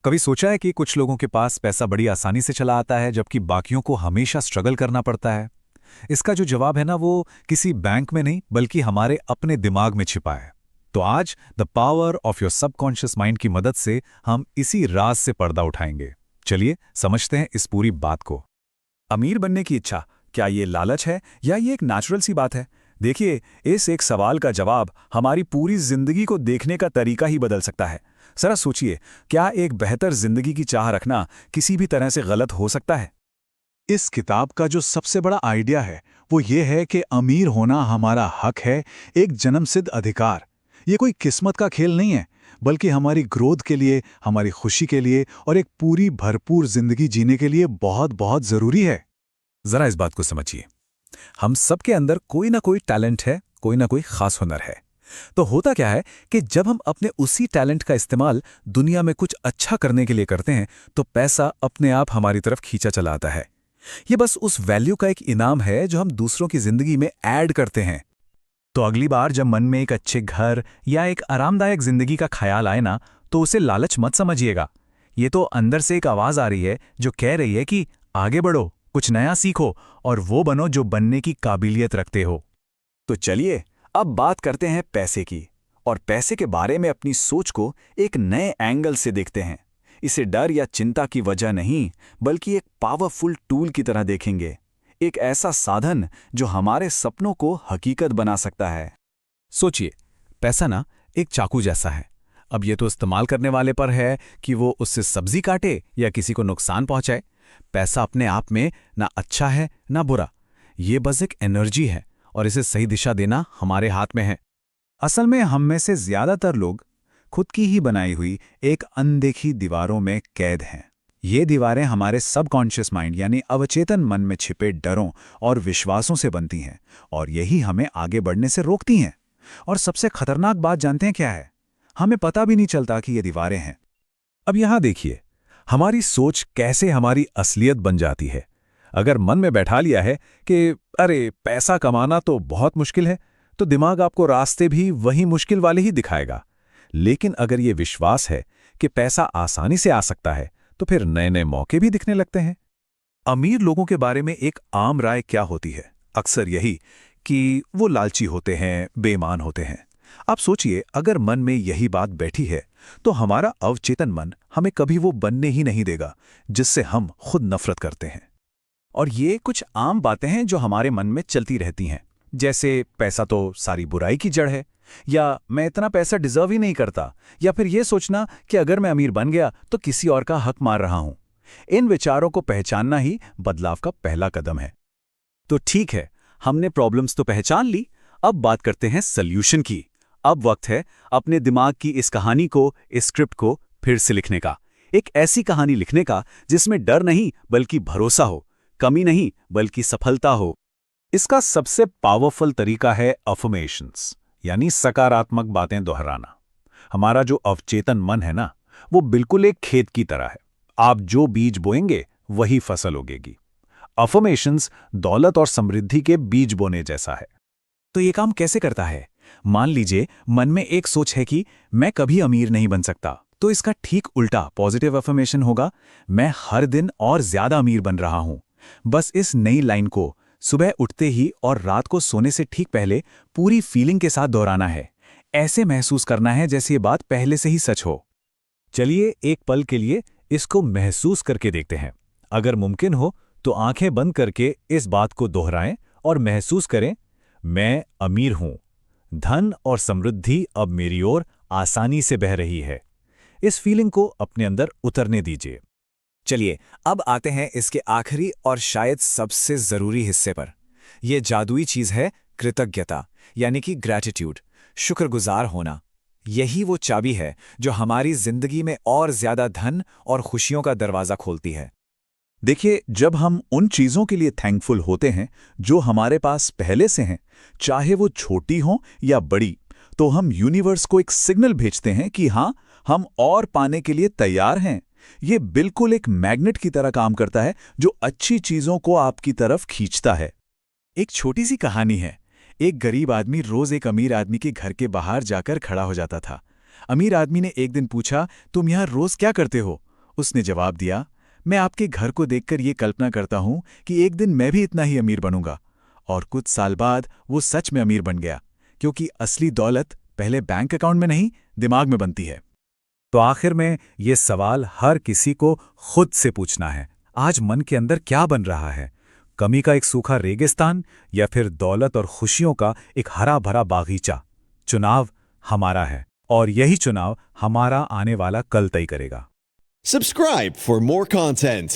कभी सोचा है कि कुछ लोगों के पास पैसा बड़ी आसानी से चला आता है जबकि बाकियों को हमेशा स्ट्रगल करना पड़ता है। इसका जो जवाब है ना वो किसी बैंक में नहीं बल्कि हमारे अपने दिमाग में छिपा है। तो आज the power of your subconscious mind की मदद से हम इसी राज से पर्दा उठाएंगे। चलिए समझते हैं इस पूरी बात को। अमीर बनने की इच्छा, क्या ये लालच है या ये एक नेचुरल सी बात है? देखिए, इस एक सवाल का जवाब हमारी पूरी जिंदगी को देखने का तरीका ही बदल सकता है। जरा सोचिए, क्या एक बेहतर जिंदगी की चाह रखना किसी भी तरह से गलत हो सकता है? इस किताब का जो सबसे बड़ा आइडिया है वो ये है कि अमीर होना हमारा हक है, एक जन्मसिद्ध अधिकार। ये कोई किस्मत का खेल नहीं है, बल्कि हमारी ग्रोथ के लिए, हमारी खुशी के लिए और एक पूरी भरपूर जिंदगी जीने के लिए बहुत बहुत जरूरी है। जरा इस बात को समझिए, हम सबके अंदर कोई ना कोई टैलेंट है, कोई ना कोई खास हुनर है। तो होता क्या है कि जब हम अपने उसी टैलेंट का इस्तेमाल दुनिया में कुछ अच्छा करने के लिए करते हैं तो पैसा अपने आप हमारी तरफ खींचा चला आता है। ये बस उस वैल्यू का एक इनाम है जो हम दूसरों की जिंदगी में ऐड करते हैं। तो अगली बार जब मन में एक अच्छे घर या एक आरामदायक जिंदगी का ख्याल आए ना, तो उसे लालच मत समझिएगा। ये तो अंदर से एक आवाज आ रही है जो कह रही है कि आगे बढ़ो, कुछ नया सीखो और वो बनो जो बनने की काबिलियत रखते हो। तो चलिए अब बात करते हैं पैसे की, और पैसे के बारे में अपनी सोच को एक नए एंगल से देखते हैं। इसे डर या चिंता की वजह नहीं, बल्कि एक पावरफुल टूल की तरह देखेंगे। एक ऐसा साधन जो हमारे सपनों को हकीकत बना सकता है। सोचिए, पैसा ना एक चाकू जैसा है। अब ये तो इस्तेमाल करने वाले पर है कि वो उससे सब्जी काटे या किसी को नुकसान पहुंचाए। पैसा अपने आप में ना अच्छा है ना बुरा, ये बस एक एनर्जी है और इसे सही दिशा देना हमारे हाथ में है। असल में हम में से ज्यादातर लोग खुद की ही बनाई हुई एक अनदेखी दीवारों में कैद हैं। ये दीवारें हमारे सबकॉन्शियस माइंड यानी अवचेतन मन में छिपे डरों और विश्वासों से बनती हैं, और यही हमें आगे बढ़ने से रोकती हैं। और सबसे खतरनाक बात जानते हैं क्या है? हमें पता भी नहीं चलता कि ये दीवारें हैं। अब यहां देखिए, हमारी सोच कैसे हमारी असलियत बन जाती है। अगर मन में बैठा लिया है कि अरे पैसा कमाना तो बहुत मुश्किल है, तो दिमाग आपको रास्ते भी वही मुश्किल वाले ही दिखाएगा। लेकिन अगर ये विश्वास है कि पैसा आसानी से आ सकता है, तो फिर नए नए मौके भी दिखने लगते हैं। अमीर लोगों के बारे में एक आम राय क्या होती है? अक्सर यही कि वो लालची होते हैं, बेईमान होते हैं। आप सोचिए, अगर मन में यही बात बैठी है तो हमारा अवचेतन मन हमें कभी वो बनने ही नहीं देगा जिससे हम खुद नफरत करते हैं। और ये कुछ आम बातें हैं जो हमारे मन में चलती रहती हैं, जैसे पैसा तो सारी बुराई की जड़ है, या मैं इतना पैसा डिजर्व ही नहीं करता, या फिर ये सोचना कि अगर मैं अमीर बन गया तो किसी और का हक मार रहा हूं। इन विचारों को पहचानना ही बदलाव का पहला कदम है। तो ठीक है, हमने प्रॉब्लम्स तो पहचान ली, अब बात करते हैं सल्यूशन की। अब वक्त है अपने दिमाग की इस कहानी को, इस स्क्रिप्ट को फिर से लिखने का। एक ऐसी कहानी लिखने का जिसमें डर नहीं बल्कि भरोसा हो, कमी नहीं बल्कि सफलता हो। इसका सबसे पावरफुल तरीका है अफर्मेशंस, यानी सकारात्मक बातें दोहराना। हमारा जो अवचेतन मन है ना, वो बिल्कुल एक खेत की तरह है। आप जो बीज बोएंगे वही फसल उगेगी। अफर्मेशंस दौलत और समृद्धि के बीज बोने जैसा है। तो ये काम कैसे करता है? मान लीजिए मन में एक सोच है कि मैं कभी अमीर नहीं बन सकता, तो इसका ठीक उल्टा पॉजिटिव अफर्मेशन होगा, मैं हर दिन और ज्यादा अमीर बन रहा हूं। बस इस नई लाइन को सुबह उठते ही और रात को सोने से ठीक पहले पूरी फीलिंग के साथ दोहराना है। ऐसे महसूस करना है जैसे ये बात पहले से ही सच हो। चलिए एक पल के लिए इसको महसूस करके देखते हैं। अगर मुमकिन हो तो आंखें बंद करके इस बात को दोहराएं और महसूस करें, मैं अमीर हूं, धन और समृद्धि अब मेरी ओर आसानी से बह रही है। इस फीलिंग को अपने अंदर उतरने दीजिए। चलिए अब आते हैं इसके आखिरी और शायद सबसे जरूरी हिस्से पर। यह जादुई चीज है कृतज्ञता, यानी कि ग्रैटिट्यूड, शुक्रगुजार होना। यही वो चाबी है जो हमारी जिंदगी में और ज्यादा धन और खुशियों का दरवाजा खोलती है। देखिए, जब हम उन चीजों के लिए थैंकफुल होते हैं जो हमारे पास पहले से हैं, चाहे वो छोटी हों या बड़ी, तो हम यूनिवर्स को एक सिग्नल भेजते हैं कि हाँ, हम और पाने के लिए तैयार हैं। ये बिल्कुल एक मैग्नेट की तरह काम करता है जो अच्छी चीजों को आपकी तरफ खींचता है। एक छोटी सी कहानी है। एक गरीब आदमी रोज एक अमीर आदमी के घर के बाहर जाकर खड़ा हो जाता था। अमीर आदमी ने एक दिन पूछा, तुम यहाँ रोज क्या करते हो? उसने जवाब दिया, मैं आपके घर को देखकर ये कल्पना करता हूं कि एक दिन मैं भी इतना ही अमीर बनूंगा। और कुछ साल बाद वो सच में अमीर बन गया, क्योंकि असली दौलत पहले बैंक अकाउंट में नहीं, दिमाग में बनती है। तो आखिर में ये सवाल हर किसी को खुद से पूछना है, आज मन के अंदर क्या बन रहा है? कमी का एक सूखा रेगिस्तान या फिर दौलत और खुशियों का एक हरा भरा बागीचा? चुनाव हमारा है, और यही चुनाव हमारा आने वाला कल तय करेगा। Subscribe for more content.